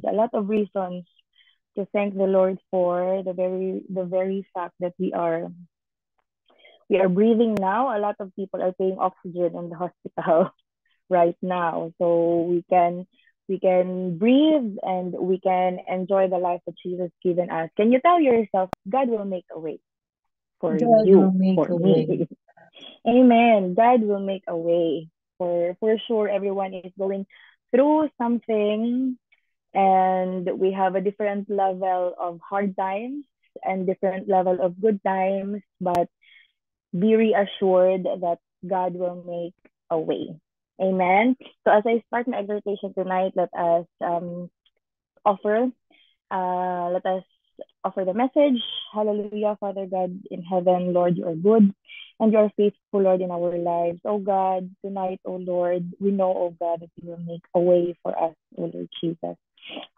a lot of reasons to thank the Lord for the very fact that we are breathing now. A lot of people are paying oxygen in the hospital right now, so we can breathe and we can enjoy the life that Jesus given us. Can you tell yourself, God will make a way for God will you, make for a me? way. Amen. God will make a way. For sure, everyone is going through something, and we have a different level of hard times and different level of good times, but be reassured that God will make a way. Amen. So as I start my exhortation tonight, offer let us offer the message. Hallelujah, Father God in heaven, Lord, you are good and you are faithful, Lord, in our lives. Oh God, tonight, oh Lord, we know, oh God, that you will make a way for us, oh Lord Jesus.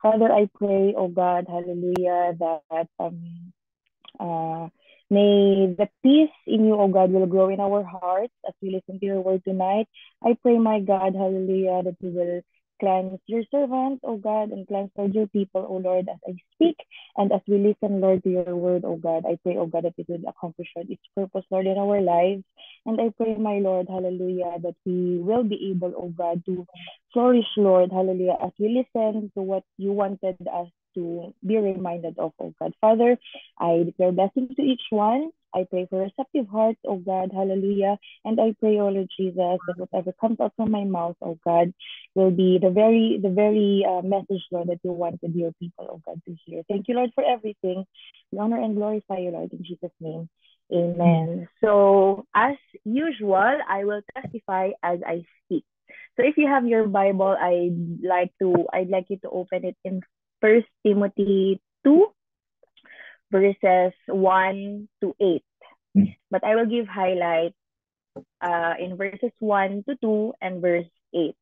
Father, I pray, oh God, hallelujah, that uh, may the peace in you, oh God, will grow in our hearts as we listen to your word tonight. I pray, my God, hallelujah, that you will cleanse your servants, oh God, and cleanse, Lord, your people, oh Lord, as I speak and as we listen, Lord, to your word, oh God. I pray, oh God, that it will accomplish its purpose, Lord, in our lives. And I pray, my Lord, hallelujah, that we will be able, oh God, to flourish, Lord, hallelujah, as we listen to what you wanted us to be reminded of, oh God. Father, I declare blessings to each one. I pray for receptive hearts, oh God, hallelujah. And I pray, oh Lord Jesus, that whatever comes out from my mouth, oh God, will be the very message, Lord, that you wanted your people, oh God, to hear. Thank you, Lord, for everything. We honor and glorify you, Lord, in Jesus' name. Amen. So, as usual, I will testify as I speak. So, if you have your Bible, I'd like you to open it in First Timothy 2, verses 1 to 8. But I will give highlight in verses 1 to 2 and verse 8.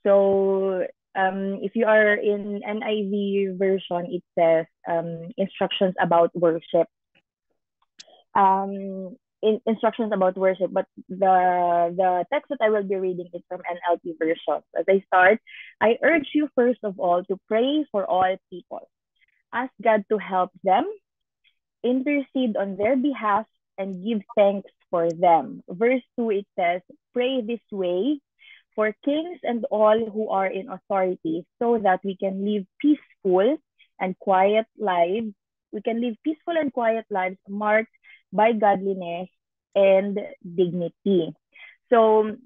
So if you are in NIV version, it says instructions about worship. Instructions about worship, but the text that I will be reading is from NLT version. As I start, I urge you first of all to pray for all people. Ask God to help them, intercede on their behalf, and give thanks for them. Verse 2, it says, pray this way for kings and all who are in authority so that we can live peaceful and quiet lives. We can live peaceful and quiet lives marked by godliness and dignity. So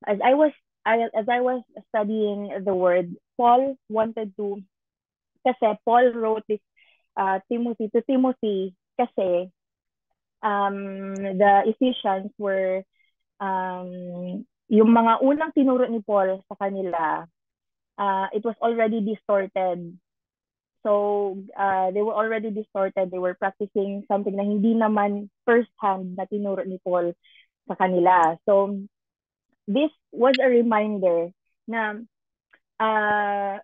as I was as I was studying the word, Paul wanted to kasi Paul wrote this Timothy kasi the Ephesians were yung mga unang tinuro ni Paul sa kanila, it was already distorted. So, they were already distorted. They were practicing something na hindi naman first-hand na tinuro ni Paul sa kanila. So, this was a reminder na uh,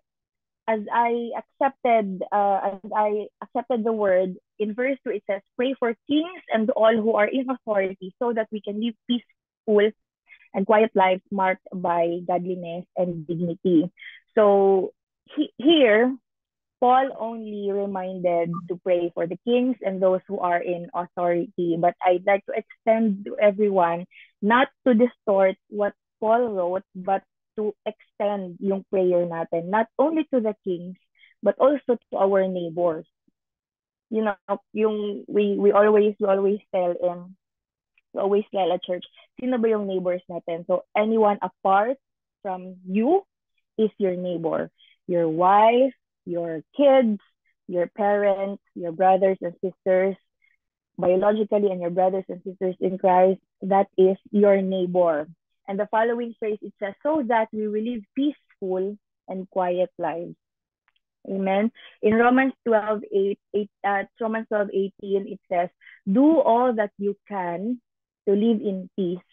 as I accepted the word in verse 2, it says, pray for kings and all who are in authority so that we can live peaceful and quiet lives marked by godliness and dignity. So here, Paul only reminded to pray for the kings and those who are in authority. But I'd like to extend to everyone not to distort what Paul wrote, but to extend yung prayer natin, not only to the kings, but also to our neighbors. You know, yung we always tell at church, sino ba yung neighbors natin? So anyone apart from you is your neighbor. Your wife, your kids, your parents, your brothers and sisters, biologically, and your brothers and sisters in Christ, that is your neighbor. And the following phrase, it says, so that we will live peaceful and quiet lives. Amen. In Romans 12:18, it says, do all that you can to live in peace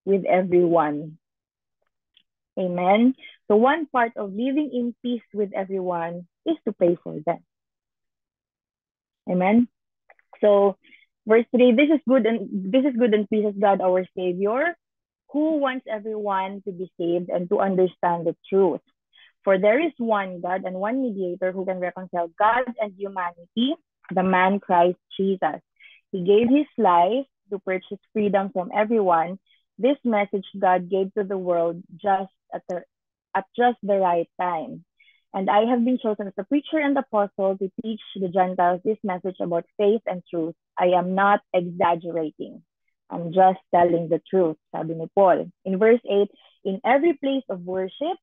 with everyone. Amen. So one part of living in peace with everyone is to pray for them. Amen. So verse 3, this is good and pleases God our Savior, who wants everyone to be saved and to understand the truth. For there is one God and one mediator who can reconcile God and humanity, the man Christ Jesus. He gave his life to purchase freedom from everyone. This message God gave to the world at just the right time. And I have been chosen as a preacher and apostle to teach the Gentiles this message about faith and truth. I am not exaggerating. I'm just telling the truth, sabi ni Paul. In verse 8, in every place of worship,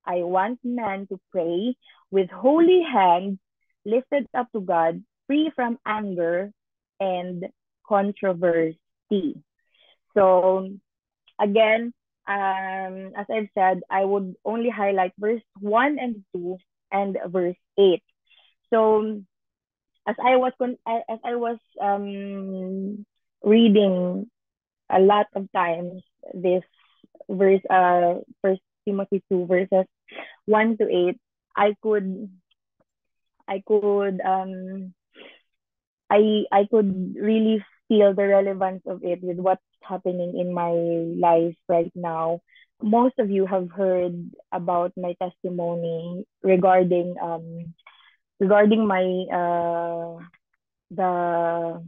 I want men to pray with holy hands lifted up to God, free from anger and controversy. So again, as I've said, I would only highlight verse 1 and 2 and verse 8. So as I was reading a lot of times this verse, First Timothy 2 verses 1 to 8, I could I could I could really feel the relevance of it with what's happening in my life right now. Most of you have heard about my testimony regarding my the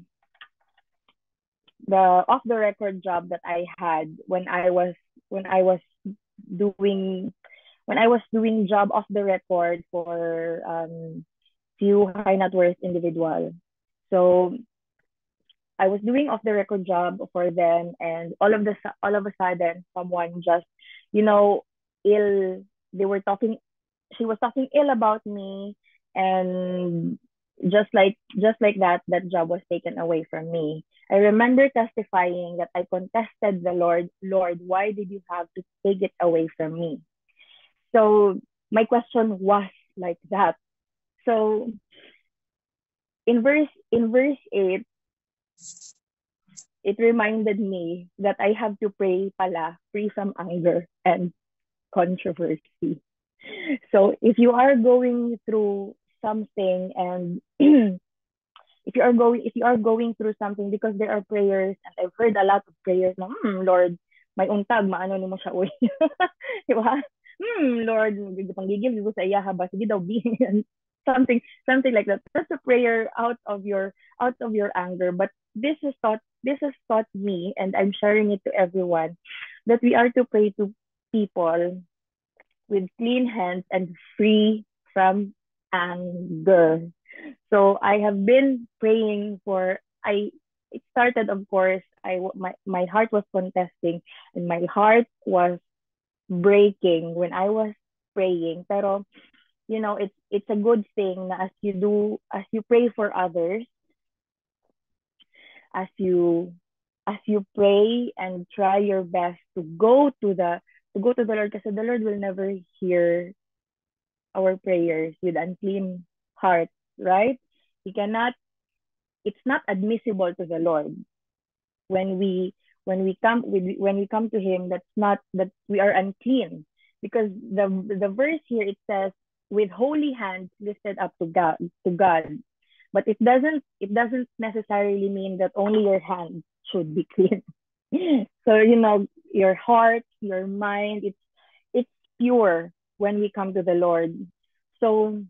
off the record job that I had when I was doing job off the record for few high net worth individual. So I was doing off the record job for them, and all of a sudden, someone just, you know, ill. They were talking. She was talking ill about me, and just like that, that job was taken away from me. I remember testifying that I contested the Lord. Lord, why did you have to take it away from me? So my question was like that. So in verse 8, it reminded me that I have to pray pala free from anger and controversy. So if you are going through something and if you are going through something, because there are prayers and I've heard a lot of prayers na Lord, may untag maano nimo siya oy. Di ba? Lord, panggigil ko sa iya ba sige daw be something like that. That's a prayer out of your anger, but this has taught me, and I'm sharing it to everyone, that we are to pray to people with clean hands and free from anger. So I have been praying for I it started, of course, my heart was contesting and my heart was breaking when I was praying. Pero it's a good thing na as you pray for others, as you pray and try your best to go to the Lord, because the Lord will never hear our prayers with unclean hearts, right? He cannot it's not admissible to the Lord when when we come to him, that's not that we are unclean, because the verse here, it says with holy hands lifted up to God. But it doesn't necessarily mean that only your hands should be clean. So your heart, your mind, it's pure when we come to the Lord. So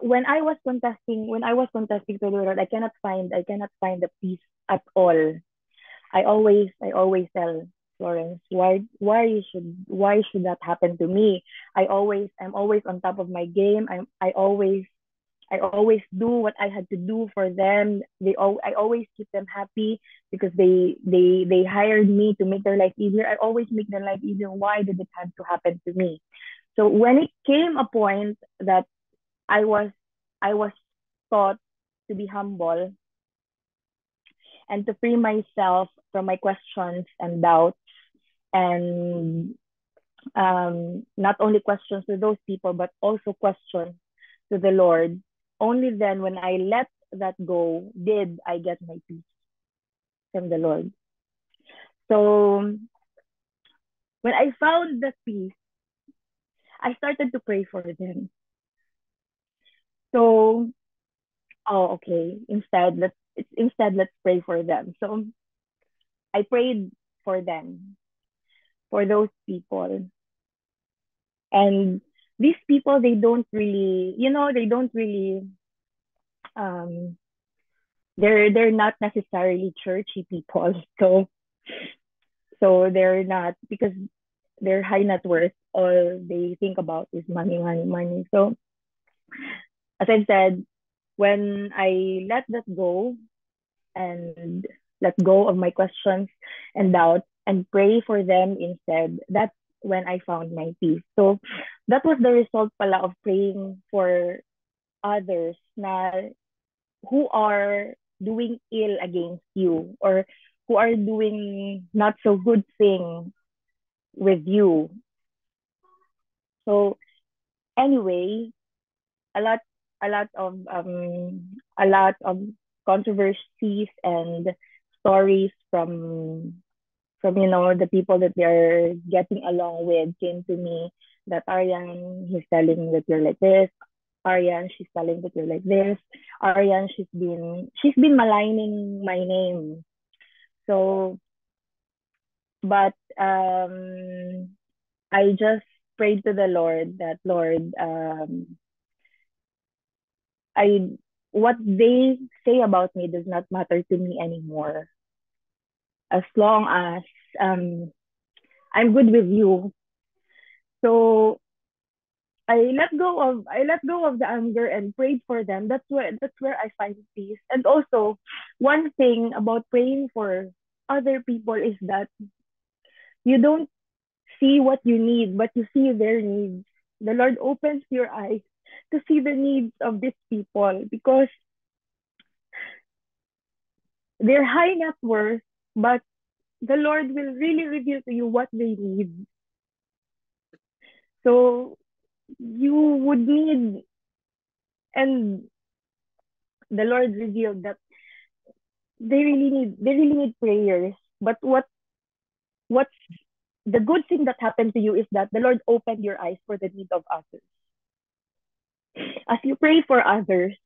when I was contesting to the Lord, I cannot find the peace at all. I always tell Florence, why should that happen to me? I'm always on top of my game. I always do what I had to do for them. I always keep them happy because they hired me to make their life easier. I always make their life easier. Why did it have to happen to me? So when it came a point that I was I was taught to be humble and to free myself from my questions and doubts, and not only questions to those people but also questions to the Lord. Only then, when I let that go, did I get my peace from the Lord. So when I found the peace, I started to pray for them. So, okay, instead let's pray for them. So I prayed for them, for those people. And these people, they don't really, they don't really, um they're not necessarily churchy people. So they're not, because they're high net worth, all they think about is money, money, money. So as I've said, when I let that go and let go of my questions and doubts and pray for them instead, that's when I found my peace. So that was the result pala of praying for others na who are doing ill against you, or who are doing not so good thing with you. So anyway, a lot a lot of controversies and stories from the people that they're getting along with came to me, that Arian, he's telling that you're like this. Arian, she's telling that you're like this. Arian, she's been maligning my name. So, but I just prayed to the Lord that, Lord, I what they say about me does not matter to me anymore. As long as I'm good with you. So I let go of the anger and prayed for them. That's where I find peace. And also, one thing about praying for other people is that you don't see what you need, but you see their needs. The Lord opens your eyes to see the needs of these people, because they're high net worth, but the Lord will really reveal to you what they need. So you would need, and the Lord revealed that they really need prayers. But what's the good thing that happened to you is that the Lord opened your eyes for the need of others. As you pray for others,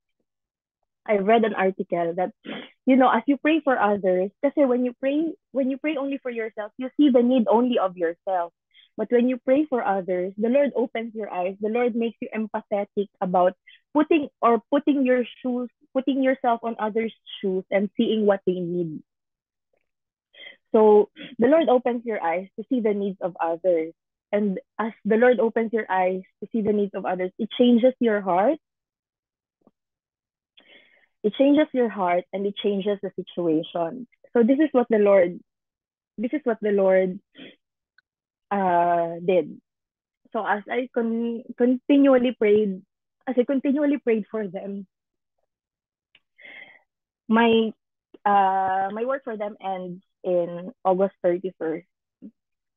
I read an article that, as you pray for others, kasi when you pray only for yourself, you see the need only of yourself. But when you pray for others, the Lord opens your eyes. The Lord makes you empathetic about putting your shoes, putting yourself on others' shoes and seeing what they need. So the Lord opens your eyes to see the needs of others. And as the Lord opens your eyes to see the needs of others, it changes your heart. It changes your heart, and it changes the situation. So this is what the Lord did. So as I continually prayed for them, my my work for them ends in August 31st.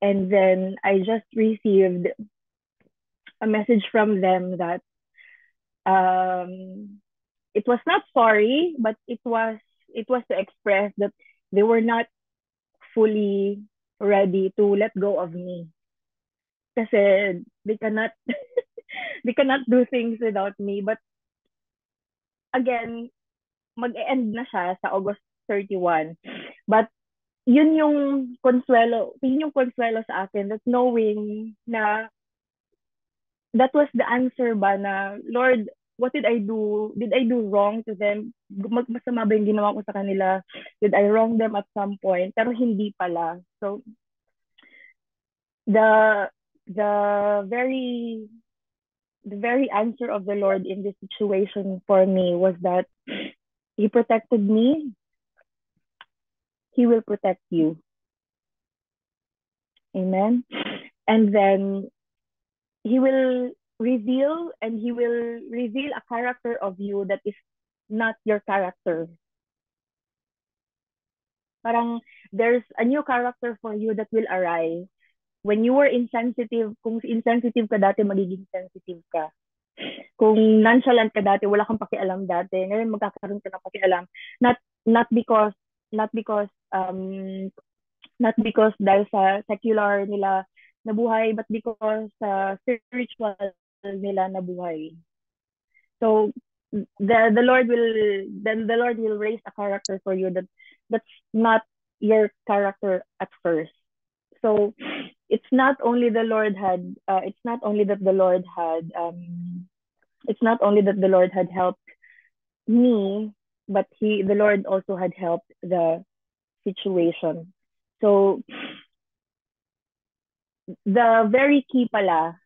And then I just received a message from them that, um it was not sorry, but it was to express that they were not fully ready to let go of me. Kasi they cannot they cannot do things without me. But again, mag-end na siya sa August 31. But yun yung consuelo sa akin, that knowing na that was the answer ba na, Lord, what did I do? Did I do wrong to them? Masama ba yung ginawa ko sa kanila? Did I wrong them at some point? Pero hindi pala. So the the very the very answer of the Lord in this situation for me was that He protected me. He will protect you. Amen. And then He will reveal a character of you that is not your character. Parang there's a new character for you that will arise. When you were insensitive, kung insensitive ka dati, magiging sensitive ka. Kung nonchalant ka dati, wala kang pakialam dati, ngayon magkakaroon ka ng pakialam. Not not because not because not because dahil sa secular nila nabuhay, but because sa spiritual nila nabuhay. So the Lord will raise a character for you that's not your character at first. So it's not only the Lord had it's not only that the Lord had it's not only that the Lord had helped me, but the Lord also had helped the situation. So the very key pala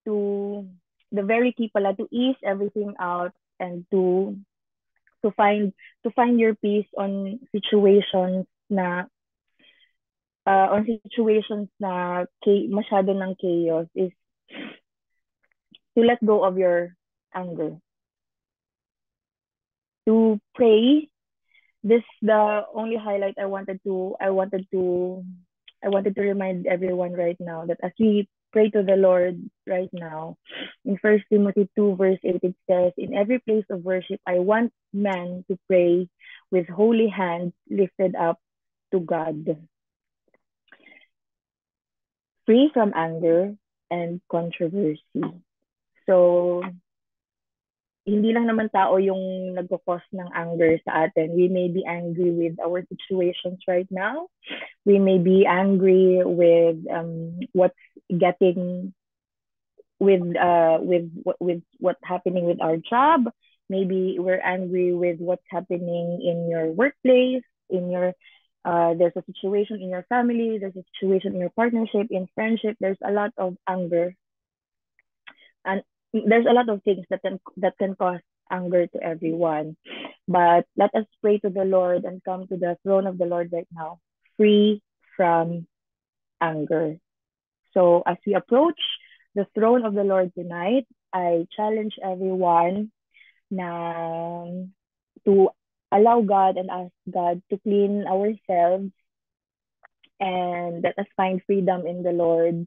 to the very key pala to ease everything out and to find to find your peace on situations na masyado ng chaos is to let go of your anger, to pray. This the only highlight I wanted to remind everyone right now that as we pray to the Lord right now, in First Timothy 2 verse 8 it says, "In every place of worship, I want man to pray with holy hands lifted up to God, free from anger and controversy." So, hindi lang naman tao yung nagko-cause ng anger sa atin. We may be angry with our situations right now. We may be angry with what's getting with what's happening with our job. Maybe we're angry with what's happening in your workplace, in your there's a situation in your family, there's a situation in your partnership, in friendship. There's a lot of anger, and there's a lot of things that can cause anger to everyone. But let us pray to the Lord and come to the throne of the Lord right now, free from anger. So as we approach the throne of the Lord tonight, I challenge everyone na to allow God and ask God to clean ourselves and let us find freedom in the Lord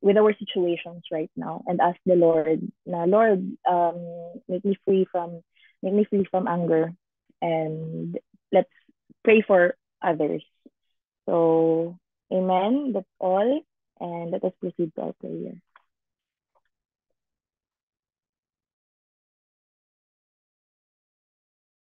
with our situations right now, and ask the Lord na Lord, make me free from anger, and let's pray for others. So, amen. That's all. And let us proceed to our prayer.